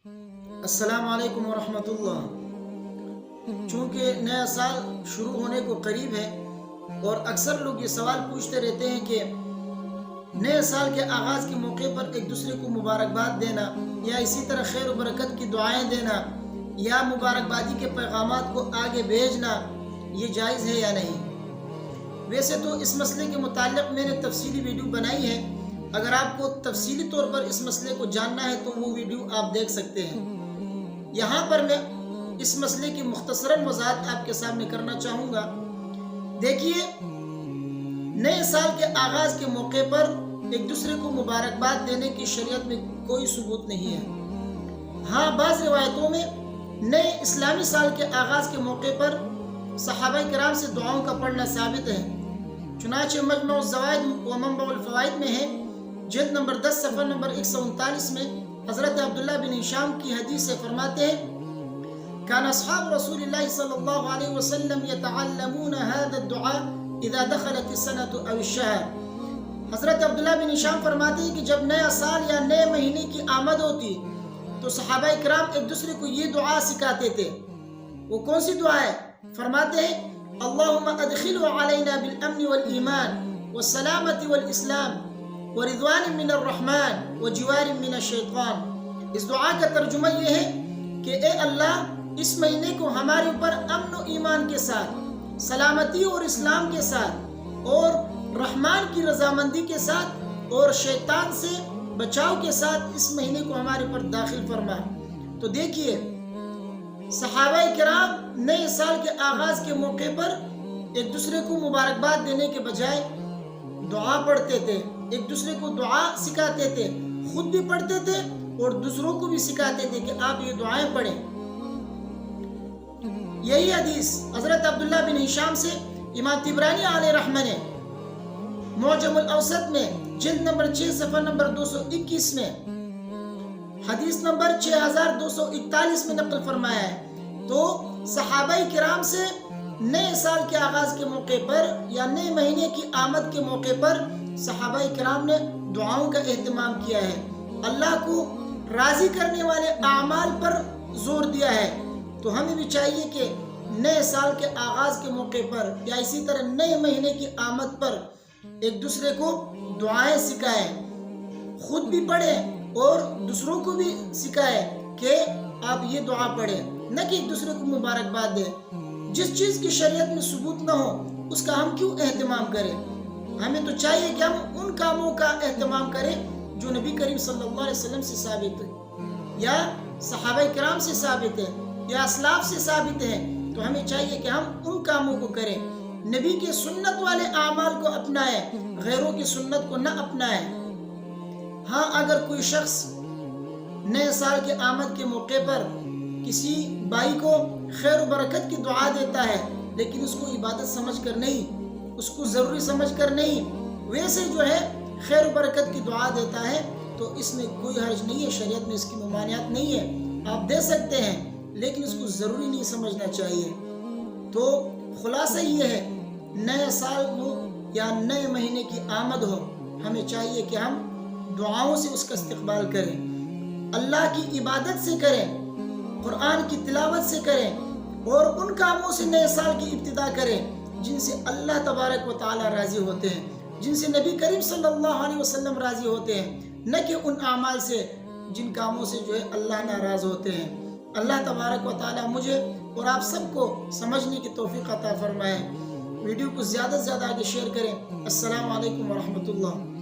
السلام علیکم ورحمۃ اللہ۔ چونکہ نیا سال شروع ہونے کو قریب ہے اور اکثر لوگ یہ سوال پوچھتے رہتے ہیں کہ نئے سال کے آغاز کے موقع پر ایک دوسرے کو مبارکباد دینا یا اسی طرح خیر و برکت کی دعائیں دینا یا مبارکبادی کے پیغامات کو آگے بھیجنا یہ جائز ہے یا نہیں۔ ویسے تو اس مسئلے کے متعلق میں نے تفصیلی ویڈیو بنائی ہے، اگر آپ کو تفصیلی طور پر اس مسئلے کو جاننا ہے تو وہ ویڈیو آپ دیکھ سکتے ہیں۔ یہاں پر میں اس مسئلے کی مختصراً وضاحت آپ کے سامنے کرنا چاہوں گا۔ دیکھیے، نئے سال کے آغاز کے موقع پر ایک دوسرے کو مبارکباد دینے کی شریعت میں کوئی ثبوت نہیں ہے۔ ہاں، بعض روایتوں میں نئے اسلامی سال کے آغاز کے موقع پر صحابہ کرام سے دعاؤں کا پڑھنا ثابت ہے۔ چنانچہ مجمع الزوائد و منبع الفوائد میں ہے، جلد نمبر 10 صفحہ نمبر 139 میں حضرت عبداللہ بن ہشام کی حدیث سے فرماتے ہیں، كان اصحاب رسول اللہ صلی اللہ علیہ وسلم يتعلمون هذا الدعاء اذا دخلت السنة او الشهر۔ حضرت عبداللہ بن ہشام فرماتے ہیں کہ جب نیا سال یا نئے مہینے کی آمد ہوتی تو صحابہ کرام ایک دوسرے کو یہ دعا سکھاتے تھے۔ وہ کون سی دعا ہے؟ فرماتے ہیں، اللہم ادخلوا علینا بالامن والایمان والسلامة والاسلام ورضوان من الرحمن وجوار من الشیطان۔ اس دعا کا ترجمہ یہ ہے کہ اے اللہ، اس مہینے کو ہمارے اوپر امن و ایمان کے ساتھ، سلامتی اور اسلام کے ساتھ اور رحمان کی رضامندی کے ساتھ اور شیطان سے بچاؤ کے ساتھ اس مہینے کو ہمارے پر داخل فرما۔ تو دیکھیے، صحابہ کرام نئے سال کے آغاز کے موقع پر ایک دوسرے کو مبارکباد دینے کے بجائے دعا پڑھتے تھے، ایک دوسرے کو دعا سکھاتے تھے، خود بھی پڑھتے تھے اور دوسروں کو بھی سکھاتے تھے کہ آپ یہ دعائیں پڑھیں۔ یہی حدیث حضرت عبداللہ بن ہشام سے امام طبرانی علیہ رحمہ نے معجم الاوسط میں جلد نمبر 6 صفحہ نمبر 221 میں حدیث نمبر 6241 میں نقل فرمایا ہے۔ تو صحابہ کرام سے نئے سال کے آغاز کے موقع پر یا نئے مہینے کی آمد کے موقع پر صحابہ کرام نے دعاؤں کا اہتمام کیا ہے، اللہ کو راضی کرنے والے اعمال پر زور دیا ہے۔ تو ہمیں بھی چاہیے کہ نئے سال کے آغاز کے موقع پر یا اسی طرح نئے مہینے کی آمد پر ایک دوسرے کو دعائیں سکھائیں، خود بھی پڑھیں اور دوسروں کو بھی سکھائیں کہ آپ یہ دعا پڑھیں، نہ کہ ایک دوسرے کو مبارکباد دیں۔ جس چیز کی شریعت میں ثبوت نہ ہو اس کا ہم کیوں اہتمام کریں؟ ہمیں تو چاہیے کہ ہم ان کاموں کا اہتمام کریں جو نبی کریم صلی اللہ علیہ وسلم سے ثابت ہے یا صحابہ کرام سے ثابت ہے یا اسلاف سے ثابت ہیں۔ تو ہمیں چاہیے کہ ہم ان کاموں کو کریں، نبی کے سنت والے اعمال کو اپنائیں، غیروں کی سنت کو نہ اپنائیں۔ ہاں، اگر کوئی شخص نئے سال کے آمد کے موقع پر کسی بھائی کو خیر و برکت کی دعا دیتا ہے لیکن اس کو عبادت سمجھ کر نہیں، اس کو ضروری سمجھ کر نہیں، ویسے جو ہے خیر و برکت کی دعا دیتا ہے تو اس میں کوئی حرج نہیں ہے، شریعت میں اس کی ممانعت نہیں ہے، آپ دے سکتے ہیں لیکن اس کو ضروری نہیں سمجھنا چاہیے۔ تو خلاصہ یہ ہے، نیا سال ہو یا نئے مہینے کی آمد ہو، ہمیں چاہیے کہ ہم دعاؤں سے اس کا استقبال کریں، اللہ کی عبادت سے کریں، قرآن کی تلاوت سے کریں اور ان کاموں سے نئے سال کی ابتدا کریں جن سے اللہ تبارک و تعالی راضی ہوتے ہیں، جن سے نبی کریم صلی اللہ علیہ وسلم راضی ہوتے ہیں، نہ کہ ان اعمال سے جن کاموں سے جو ہے اللہ ناراض ہوتے ہیں۔ اللہ تبارک و تعالی مجھے اور آپ سب کو سمجھنے کی توفیق عطا فرمائے۔ ویڈیو کو زیادہ سے زیادہ آگے شیئر کریں۔ السلام علیکم ورحمۃ اللہ۔